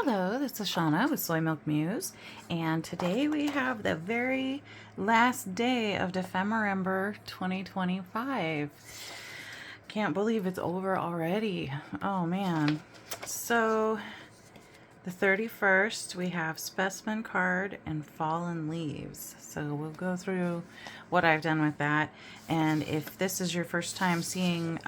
Hello, this is Shauna with Soy Milk Muse, and today we have the very last day of Defemember 2025. Can't believe it's over already. Oh man. So the 31st we have Specimen card and Fallen Leaves. So we'll go through what I've done with that, and if this is your first time seeing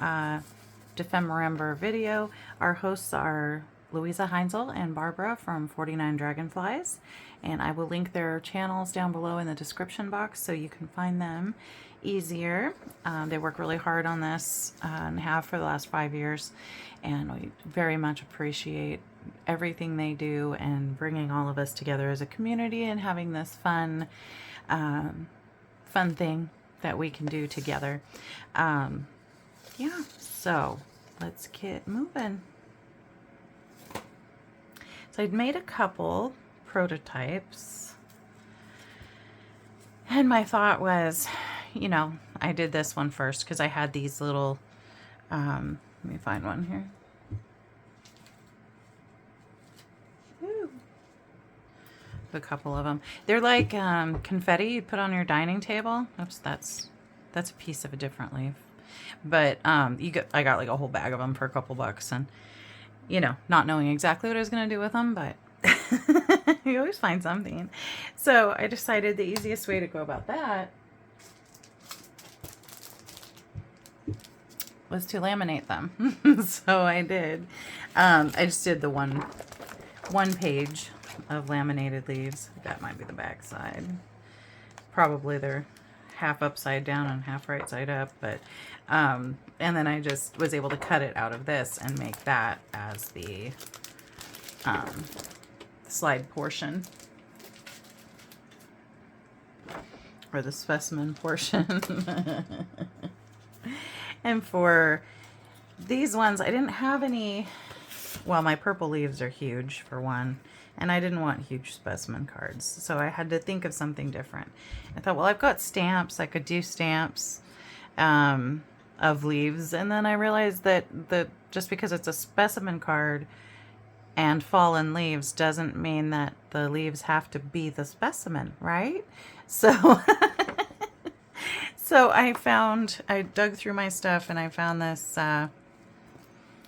Defemember video, our hosts are Louisa Heinzel and Barbara from 49 Dragonflies, and I will link their channels down below in the description box so you can find them easier. They work really hard on this and have for the last 5 years, and we very much appreciate everything they do and bringing all of us together as a community and having this fun thing that we can do together. Yeah, so let's get moving. So I'd made a couple prototypes, and my thought was, you know, I did this one first because I had these little, let me find one here. Woo. A couple of them. They're like confetti you put on your dining table. Oops, that's a piece of a different leaf. But I got like a whole bag of them for a couple bucks, and you know, not knowing exactly what I was going to do with them, but you always find something. So I decided the easiest way to go about that was to laminate them. So I did. I just did the one page of laminated leaves. That might be the back side. Probably they're half upside down and half right side up, but and then I just was able to cut it out of this and make that as the slide portion, or the specimen portion. And for these ones, I didn't have any, well, my purple leaves are huge for one, and I didn't want huge specimen cards, so I had to think of something different. I thought, well, I've got stamps. I could do stamps of leaves, and then I realized that just because it's a specimen card and fallen leaves doesn't mean that the leaves have to be the specimen, right? So so I dug through my stuff and I found this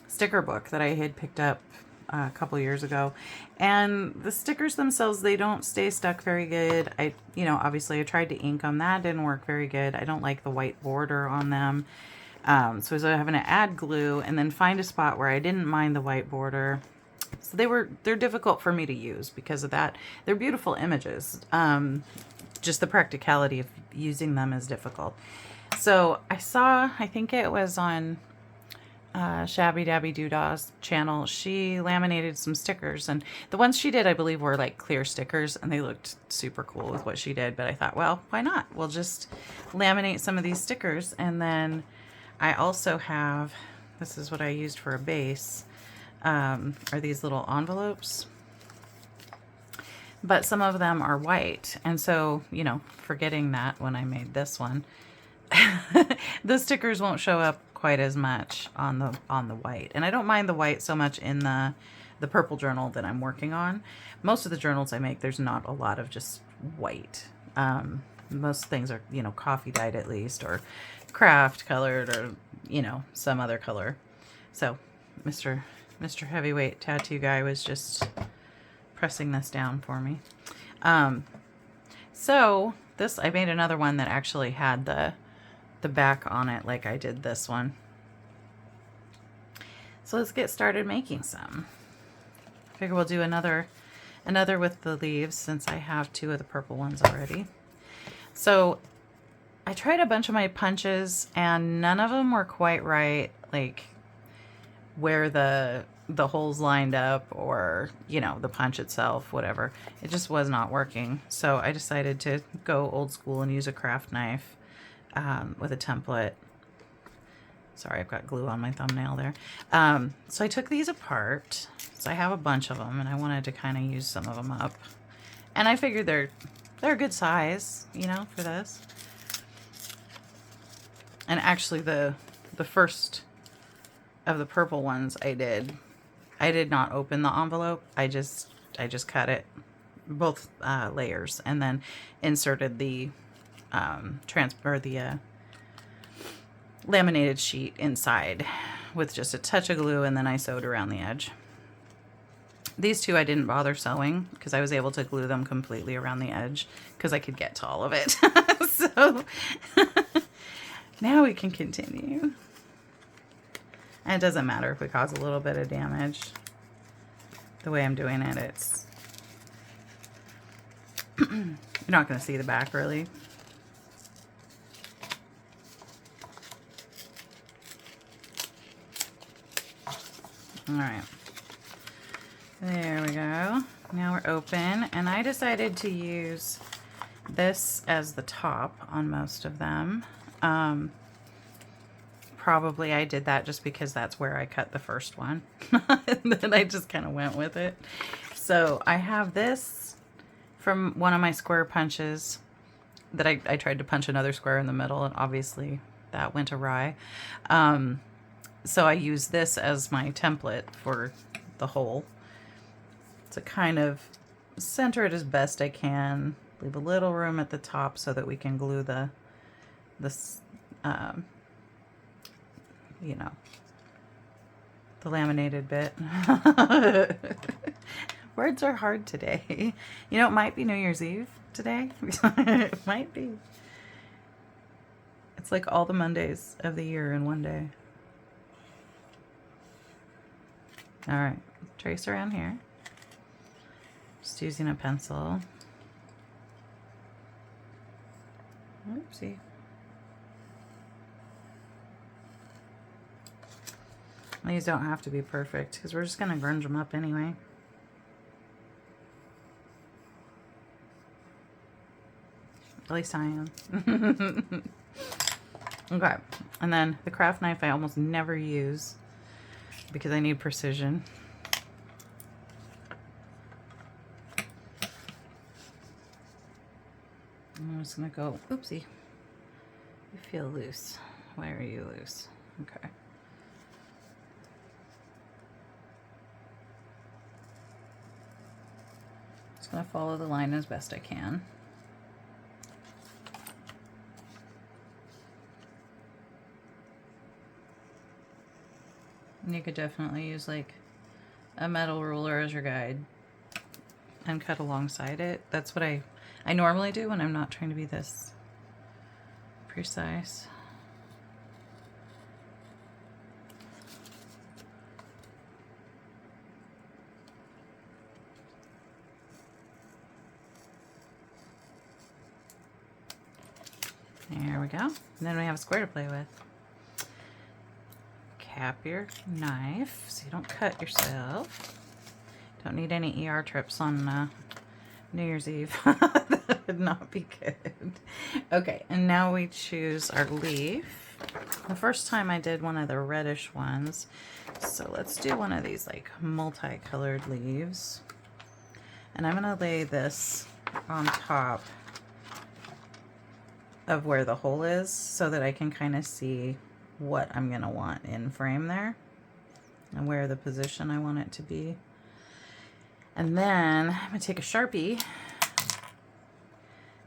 sticker book that I had picked up a couple years ago, and the stickers themselves, they don't stay stuck very good. Obviously I tried to ink them. That didn't work very good. I don't like the white border on them. So I was having to add glue and then find a spot where I didn't mind the white border. So they're difficult for me to use because of that. They're beautiful images. Just the practicality of using them is difficult. So I think it was on Shabby Dabby Doodah's channel. She laminated some stickers, and the ones she did, I believe, were like clear stickers, and they looked super cool with what she did. But I thought, well, why not? We'll just laminate some of these stickers. And then I also have, this is what I used for a base, are these little envelopes, but some of them are white, and so, you know, forgetting that when I made this one, the stickers won't show up quite as much on the white. And I don't mind the white so much in the purple journal that I'm working on. Most of the journals I make, there's not a lot of just white. Most things are, you know, coffee dyed at least, or craft colored, or, you know, some other color. So Mr. Heavyweight Tattoo Guy was just pressing this down for me. So this, I made another one that actually had the back on it, like I did this one. So let's get started making some. Figure we'll do another with the leaves, since I have 2 of the purple ones already. So I tried a bunch of my punches, and none of them were quite right, like where the holes lined up, or, you know, the punch itself, whatever. It just was not working. So I decided to go old school and use a craft knife with a template. Sorry, I've got glue on my thumbnail there. So I took these apart. So I have a bunch of them, and I wanted to kind of use some of them up. And I figured they're a good size, you know, for this. And actually the first of the purple ones I did I did not open the envelope. I just cut it, both layers, and then inserted the laminated sheet inside with just a touch of glue, and then I sewed around the edge. These two I didn't bother sewing because I was able to glue them completely around the edge because I could get to all of it. So now we can continue. And it doesn't matter if we cause a little bit of damage. The way I'm doing it, it's... You're not going to see the back, really. Alright. There we go. Now we're open. And I decided to use this as the top on most of them. Probably I did that just because that's where I cut the first one. And then I just kind of went with it. So I have this from one of my square punches that I tried to punch another square in the middle, and obviously that went awry. So I use this as my template for the hole to kind of center it as best I can. Leave a little room at the top so that we can glue this you know, the laminated bit. Words are hard today. You know, it might be New Year's Eve today. It might be. It's like all the Mondays of the year in one day. All right, trace around here. Just using a pencil. Oopsie. These don't have to be perfect because we're just going to grunge them up anyway. At least I am. Okay. And then the craft knife I almost never use because I need precision. I'm just going to go, oopsie. You feel loose. Why are you loose? Okay. Just going to follow the line as best I can. And you could definitely use like a metal ruler as your guide and cut alongside it. That's what I normally do when I'm not trying to be this precise. There we go. And then we have a square to play with. Cap your knife so you don't cut yourself. Don't need any ER trips on New Year's Eve. That would not be good. Okay, and now we choose our leaf. The first time I did one of the reddish ones. So let's do one of these like multicolored leaves. And I'm going to lay this on top of where the hole is so that I can kind of see what I'm going to want in frame there and where the position I want it to be. And then I'm going to take a Sharpie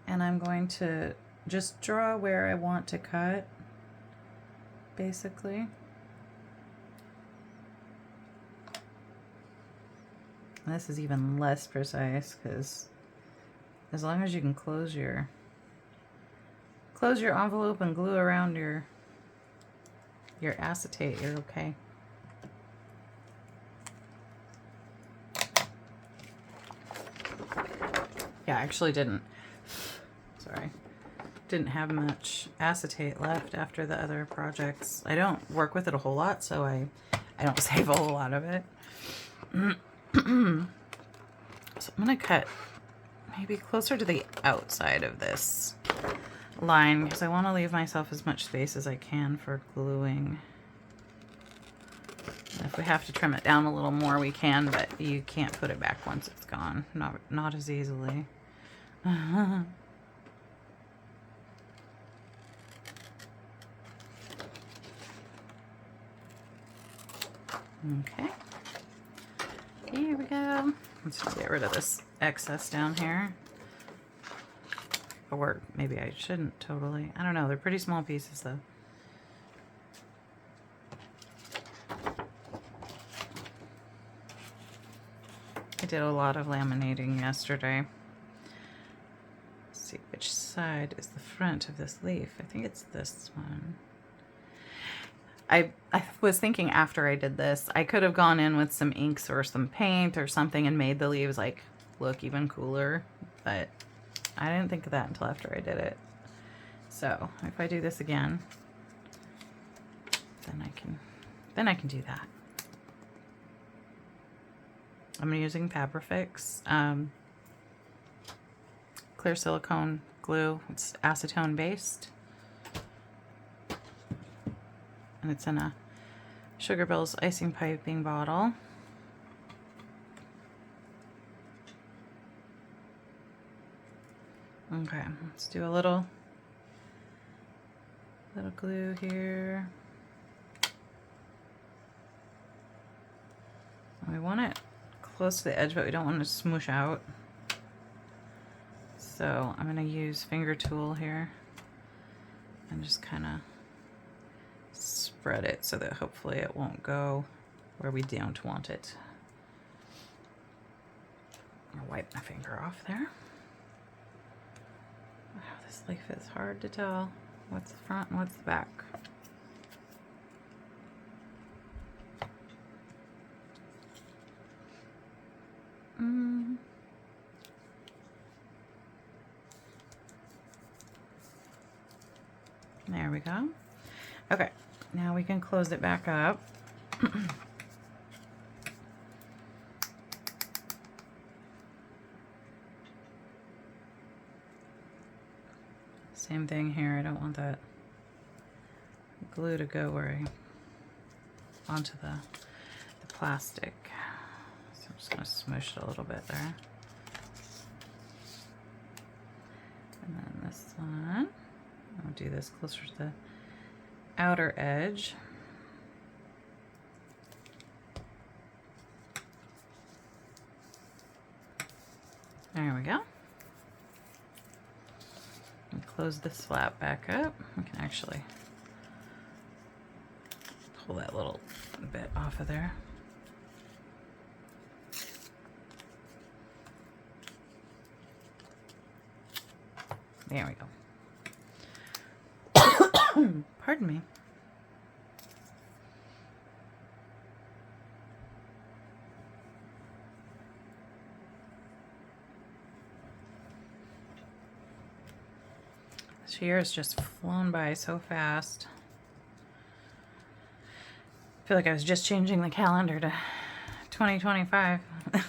and I'm going to just draw where I want to cut, basically. And this is even less precise because as long as you can close your envelope and glue around your acetate, you're okay. Yeah, I actually didn't have much acetate left after the other projects. I don't work with it a whole lot, so I don't save a whole lot of it. So I'm gonna cut maybe closer to the outside of this line because I want to leave myself as much space as I can for gluing. And if we have to trim it down a little more, we can, but you can't put it back once it's gone. Not as easily. Okay. Here we go. Let's just get rid of this excess down here. Or maybe I shouldn't totally. I don't know. They're pretty small pieces though. I did a lot of laminating yesterday. Let's see which side is the front of this leaf. I think it's this one. I was thinking after I did this, I could have gone in with some inks or some paint or something and made the leaves like look even cooler, but I didn't think of that until after I did it. So if I do this again, then I can do that. I'm using Fabrifix clear silicone glue. It's acetone based. And it's in a Sugar Bill's icing piping bottle. Okay, let's do a little glue here. We want it close to the edge, but we don't want it to smoosh out. So I'm going to use finger tool here and just kind of spread it so that hopefully it won't go where we don't want it. I'll wipe my finger off there. Wow, this leaf is hard to tell what's the front and what's the back. There we go. Okay, now we can close it back up. Same thing here. I don't want that glue to go onto the plastic. So I'm just going to smoosh it a little bit there. And then this one, I'll do this closer to the outer edge. There we go. And close this flap back up. We can actually pull that little bit off of there. There we go. Pardon me. This year has just flown by so fast. I feel like I was just changing the calendar to 2025.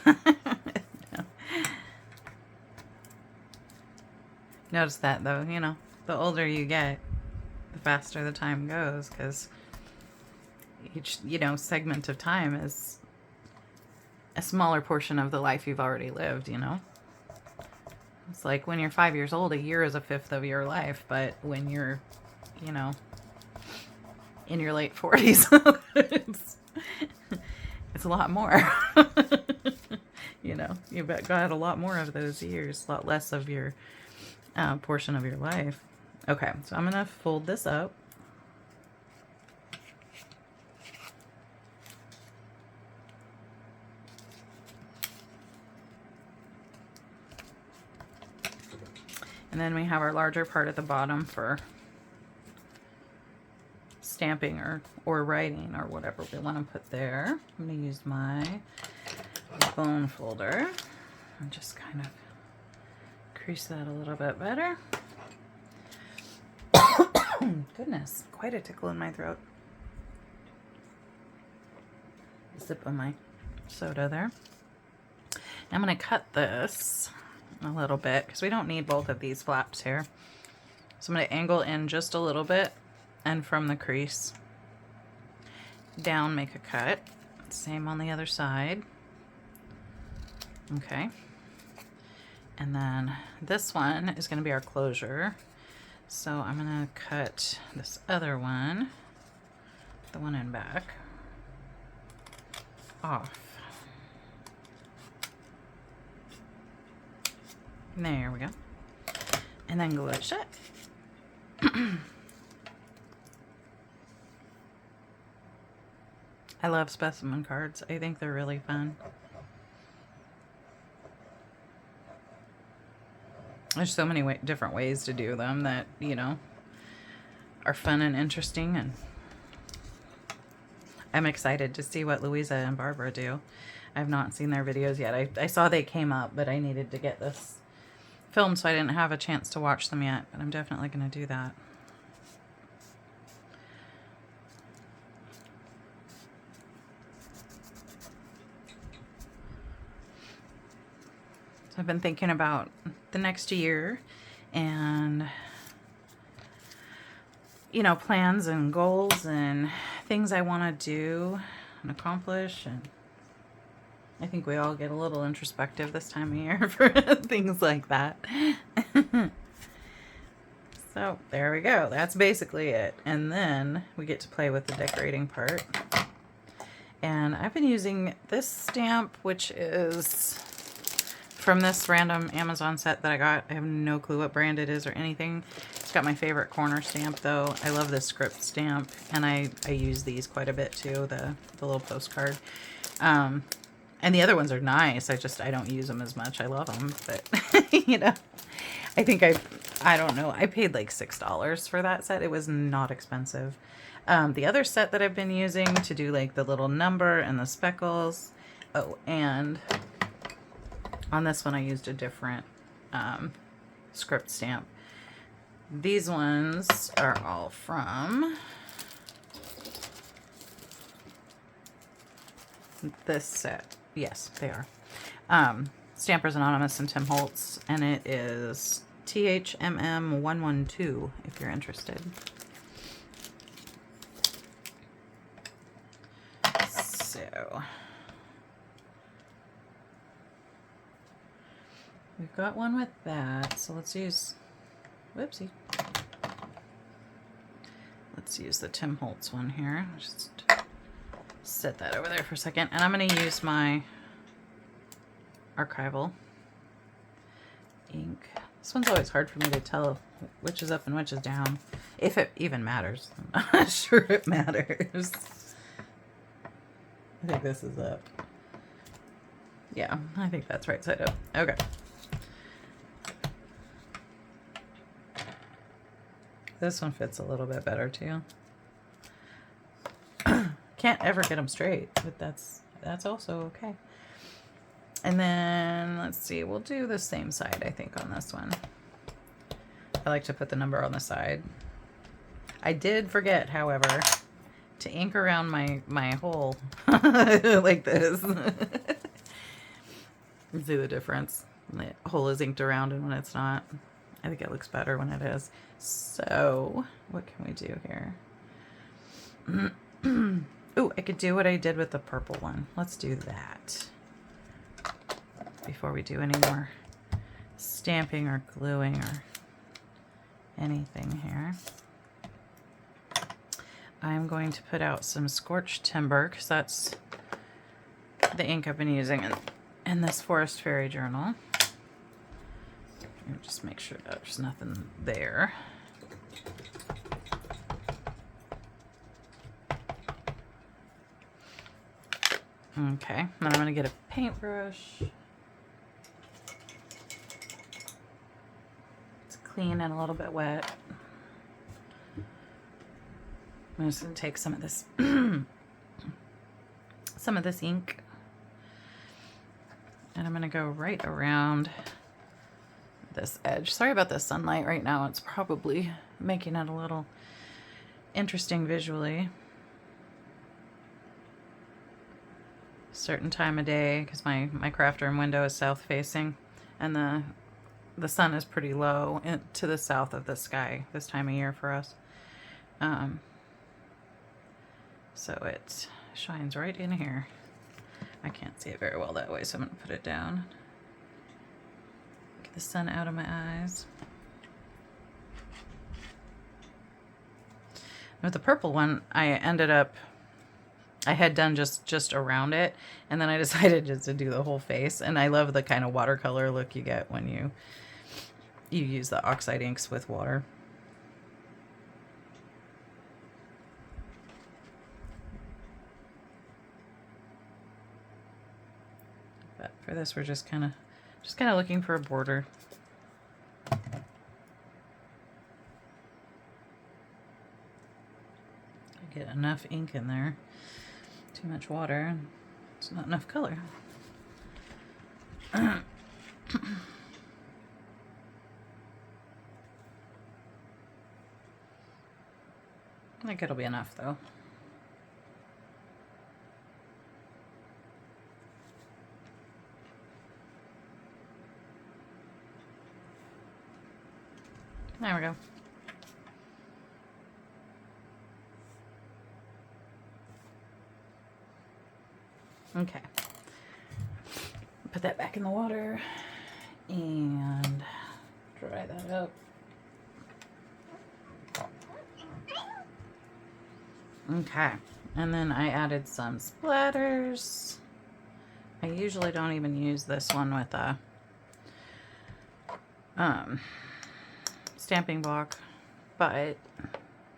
No. Notice that though, you know, the older you get, the faster the time goes, because each, you know, segment of time is a smaller portion of the life you've already lived, you know. It's like when you're 5 years old, a year is a fifth of your life, but when you're, you know, in your late 40s, it's a lot more. You know, you've got a lot more of those years, a lot less of your portion of your life. Okay, so I'm gonna fold this up. And then we have our larger part at the bottom for stamping or writing or whatever we want to put there. I'm going to use my bone folder and just kind of crease that a little bit better. Goodness, quite a tickle in my throat. Sip of my soda there. I'm going to cut this a little bit because we don't need both of these flaps here. So I'm going to angle in just a little bit and from the crease down make a cut. Same on the other side. Okay. And then this one is going to be our closure. So I'm going to cut this other one, the one in back, off. There we go. And then glue it shut. I love specimen cards. I think they're really fun. There's so many different ways to do them that, you know, are fun and interesting, and I'm excited to see what Louisa and Barbara do. I've not seen their videos yet. I saw they came up, but I needed to get this filmed, so I didn't have a chance to watch them yet, but I'm definitely going to do that. So I've been thinking about the next year and, you know, plans and goals and things I want to do and accomplish, and I think we all get a little introspective this time of year for things like that. So there we go. That's basically it. And then we get to play with the decorating part. And I've been using this stamp, which is from this random Amazon set that I got. I have no clue what brand it is or anything. It's got my favorite corner stamp though. I love this script stamp, and I use these quite a bit too, the little postcard. And the other ones are nice. I don't use them as much. I love them, but you know, I think I don't know. I paid like $6 for that set. It was not expensive. The other set that I've been using to do like the little number and the speckles. Oh, and on this one I used a different script stamp. These ones are all from this set. Yes, they are. Stampers Anonymous and Tim Holtz, and it is THMM112 if you're interested. So we've got one with that, so let's use, whoopsie. Let's use the Tim Holtz one here. Just set that over there for a second, and I'm going to use my archival ink. This one's always hard for me to tell which is up and which is down, if it even matters. I'm not sure it matters. I think this is up. Yeah, I think that's right side up. Okay. This one fits a little bit better too. Can't ever get them straight, but that's also okay. And then let's see, we'll do the same side, I think, on this one. I like to put the number on the side. I did forget, however, to ink around my hole like this. You see the difference? The hole is inked around, and when it's not, I think it looks better when it is. So what can we do here? Oh, I could do what I did with the purple one. Let's do that before we do any more stamping or gluing or anything here. I'm going to put out some Scorched Timber, because that's the ink I've been using in this Forest Fairy journal. Just make sure that there's nothing there. Okay, then I'm going to get a paintbrush. It's clean and a little bit wet. I'm just going to take some of this ink, and I'm going to go right around this edge. Sorry about the sunlight right now. It's probably making it a little interesting visually. Certain time of day, because my craft room window is south facing, and the sun is pretty low to the south of the sky this time of year for us. So it shines right in here. I can't see it very well that way, so I'm going to put it down. Get the sun out of my eyes. With the purple one, I had done just around it, and then I decided just to do the whole face. And I love the kind of watercolor look you get when you you use the oxide inks with water. But for this, we're just kind of looking for a border. Get enough ink in there. Too much water. It's not enough color. I think it'll be enough though. There we go. Okay. Put that back in the water and dry that up. Okay. And then I added some splatters. I usually don't even use this one with a stamping block, but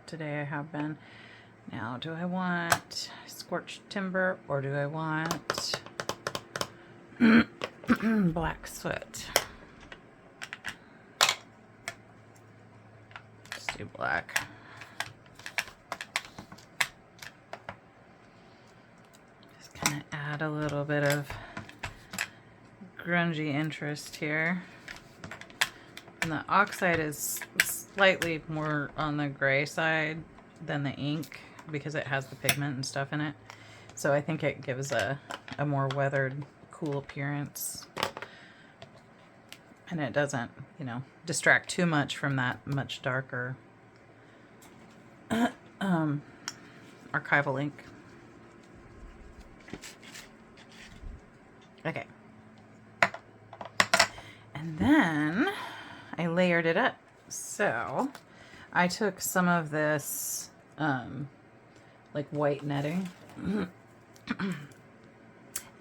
today I have been. Now, do I want scorched timber or do I want black soot? Let's do black. Just kind of add a little bit of grungy interest here. And the oxide is slightly more on the gray side than the ink because it has the pigment and stuff in it. So I think it gives a more weathered, cool appearance. And it doesn't, you know, distract too much from that much darker archival ink. Okay. And then I layered it up. So I took some of this like white netting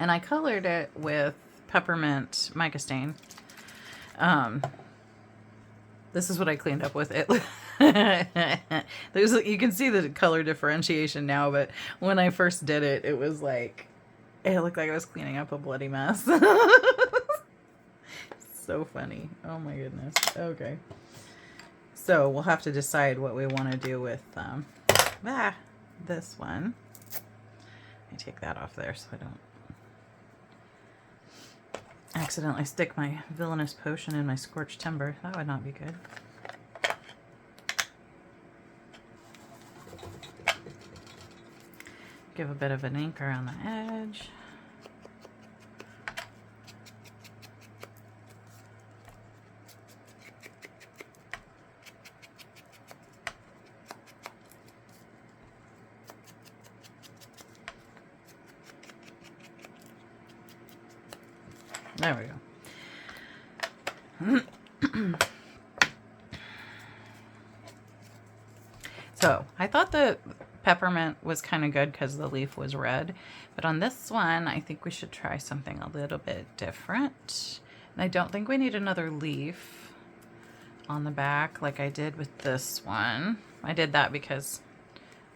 and I colored it with peppermint mica stain. This is what I cleaned up with it. You can see the color differentiation now, but when I first did it, it was like, it looked like I was cleaning up a bloody mess. So funny. Oh my goodness. Okay. So we'll have to decide what we want to do with this one. I take that off there so I don't accidentally stick my villainous potion in my scorched timber. That would not be good. Give a bit of an ink around the edge. There we go. So I thought the peppermint was kind of good because the leaf was red, but on this one I think we should try something a little bit different. And I don't think we need another leaf on the back like I did with this one. I did that because,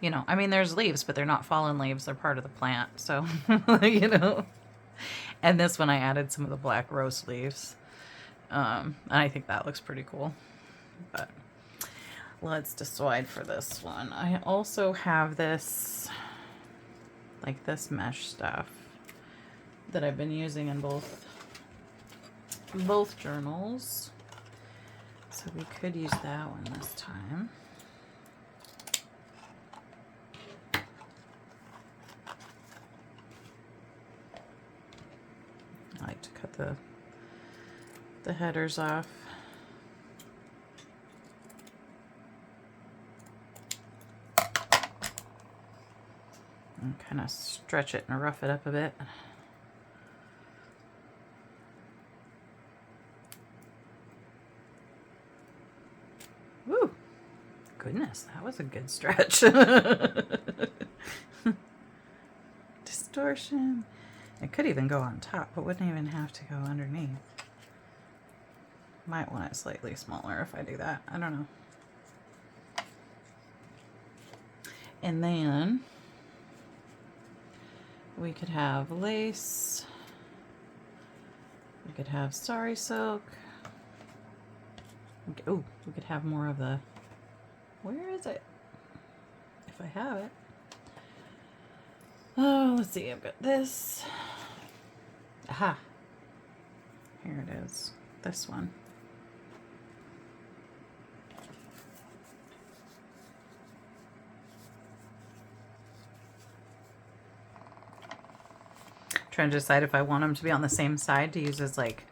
you know, I mean, there's leaves, but they're not fallen leaves, they're part of the plant, so you know. And this one I added some of the black rose leaves. And I think that looks pretty cool. But let's decide for this one. I also have this, like this mesh stuff that I've been using in both journals. So we could use that one this time. I like to cut the headers off. And kind of stretch it and rough it up a bit. Woo! Goodness, that was a good stretch. Distortion. It could even go on top, but wouldn't even have to go underneath. Might want it slightly smaller if I do that. I don't know. And then we could have lace. We could have sari silk. Oh, we could have more of the, where is it? If I have it. Oh, let's see, I've got this. Aha. Here it is. This one. Trying to decide if I want them to be on the same side to use as like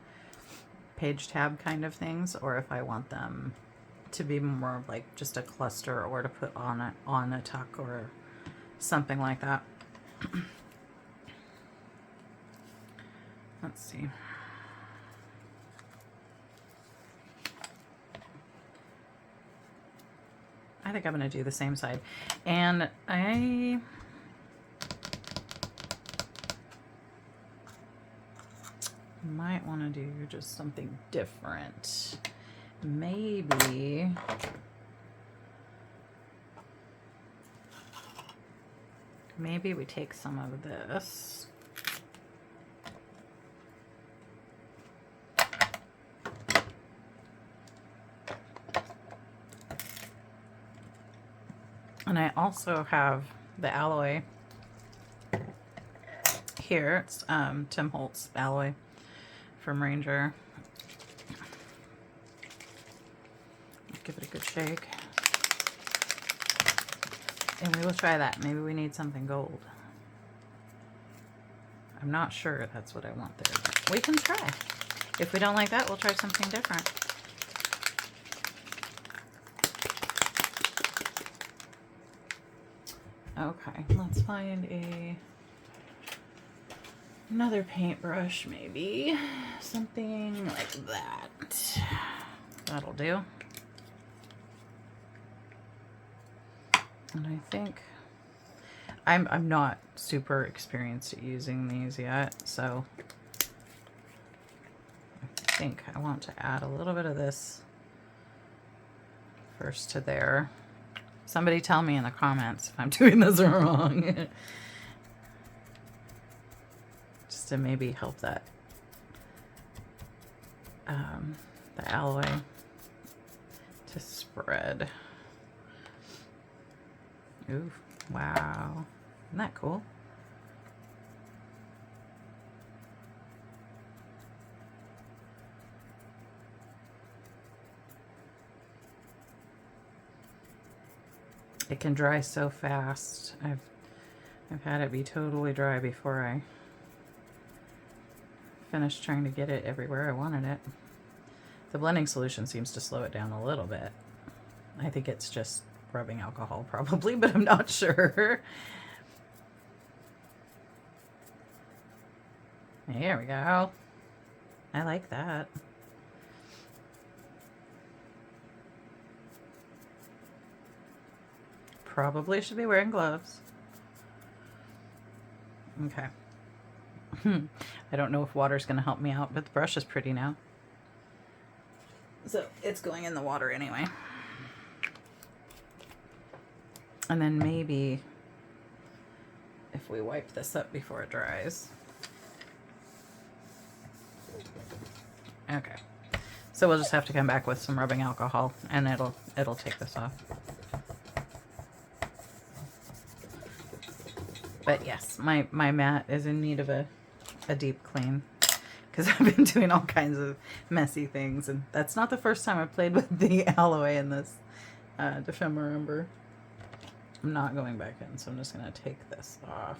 page tab kind of things, or if I want them to be more of like just a cluster, or to put on a tuck or something like that. Let's see. I think I'm going to do the same side, and I might want to do just something different. Maybe we take some of this. And I also have the alloy here. It's Tim Holtz alloy from Ranger. Give it a good shake. And we will try that. Maybe we need something gold. I'm not sure that's what I want there, but we can try. If we don't like that, we'll try something different. Okay, let's find another paintbrush, maybe. Something like that. That'll do. And I think I'm not super experienced at using these yet, so I think I want to add a little bit of this first to there. Somebody tell me in the comments if I'm doing this wrong. Just to maybe help that the alloy to spread. Ooh, wow. Isn't that cool? It can dry so fast. I've had it be totally dry before I finished trying to get it everywhere I wanted it. The blending solution seems to slow it down a little bit. I think it's just rubbing alcohol probably, but I'm not sure. There we go. I like that. Probably should be wearing gloves. Okay. I don't know if water's going to help me out, but the brush is pretty now. So it's going in the water anyway. And then maybe if we wipe this up before it dries. Okay. So we'll just have to come back with some rubbing alcohol and it'll take this off. But yes, my mat is in need of a deep clean because I've been doing all kinds of messy things, and that's not the first time I've played with the alloy in this ephemera ember. I'm not going back in, so I'm just going to take this off.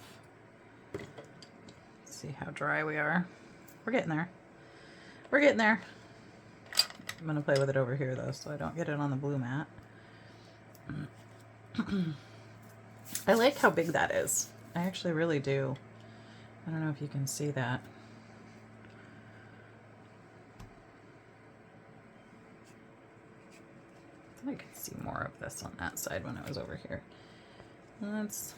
See how dry we are. We're getting there. We're getting there. I'm going to play with it over here, though, so I don't get it on the blue mat. I like how big that is. I actually really do. I don't know if you can see that. I thought I could see more of this on that side when I was over here. It's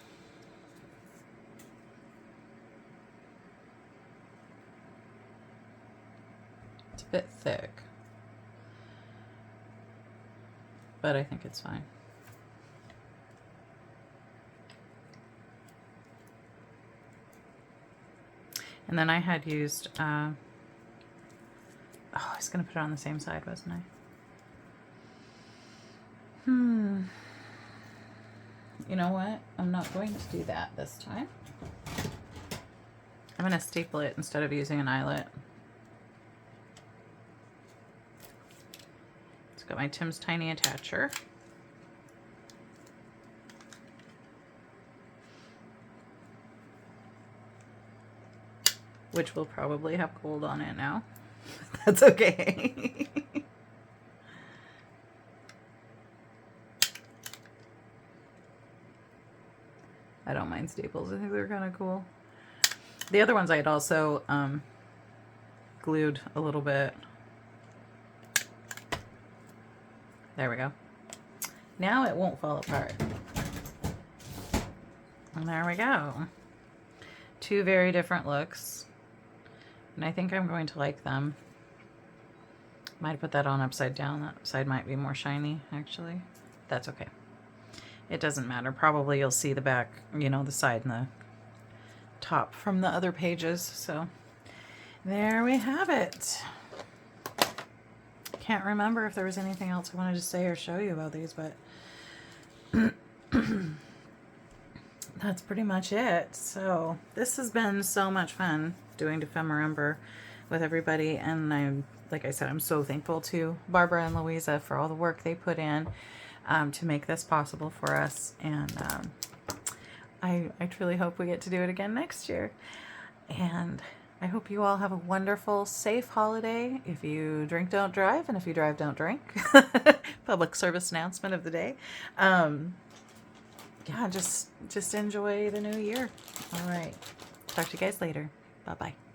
a bit thick. but I think it's fine. And then I had used, oh, I was going to put it on the same side, wasn't I? You know what? I'm not going to do that this time. I'm going to staple it instead of using an eyelet. It's got my Tim's Tiny Attacher. Which will probably have gold on it now. That's okay. I don't mind staples. I think they're kind of cool. The other ones I had also glued a little bit. There we go. Now it won't fall apart. And there we go. Two very different looks. And I think I'm going to like them. Might put that on upside down. That side might be more shiny, actually. That's okay. It doesn't matter. Probably you'll see the back, you know, the side and the top from the other pages. So there we have it. Can't remember if there was anything else I wanted to say or show you about these, but that's pretty much it. So this has been so much fun doing Defemember with everybody, and I'm, like I said, I'm so thankful to Barbara and Louisa for all the work they put in to make this possible for us, and I truly hope we get to do it again next year. And I hope you all have a wonderful, safe holiday. If you drink, don't drive, and if you drive, don't drink. Public service announcement of the day. Yeah, just enjoy the new year. All right. Talk to you guys later. Bye-bye.